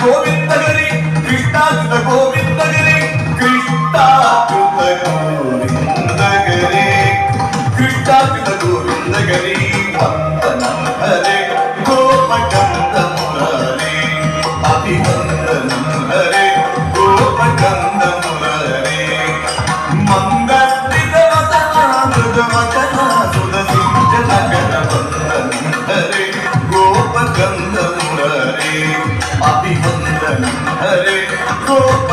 ಗೋವಿಂದಗಿರಿ ಕೃಷ್ಣಾಚ್ಯುತ ಗೋವಿಂದಗಿರಿ ಕೃಷ್ಣಾಚ್ಯುತ ಗೋವಿಂದಗಿರಿ ಕೃಷ್ಣಾಚ್ಯುತ ಗೋವಿಂದಗಿರಿ ವಂದನಂ ಹರೆ ಗೋಪಕಂದ ಮುರಹರೆ ಅಭಿವಂದನಂ ಹರೆ ಗೋಪಕಂದ ಮುರಹರೆ ಮಂಗಸ್ತಿದ ವದನ ಮೃಗ ವಚನ ಸುಧ ಸಿಂಚನಗರ ವಂದನಂ ಹರೆ ಗೋಪಕಂದ ಮುರಹರೆ ಅಭಿವಂದನಂ ಹರೆ ಗೋಪ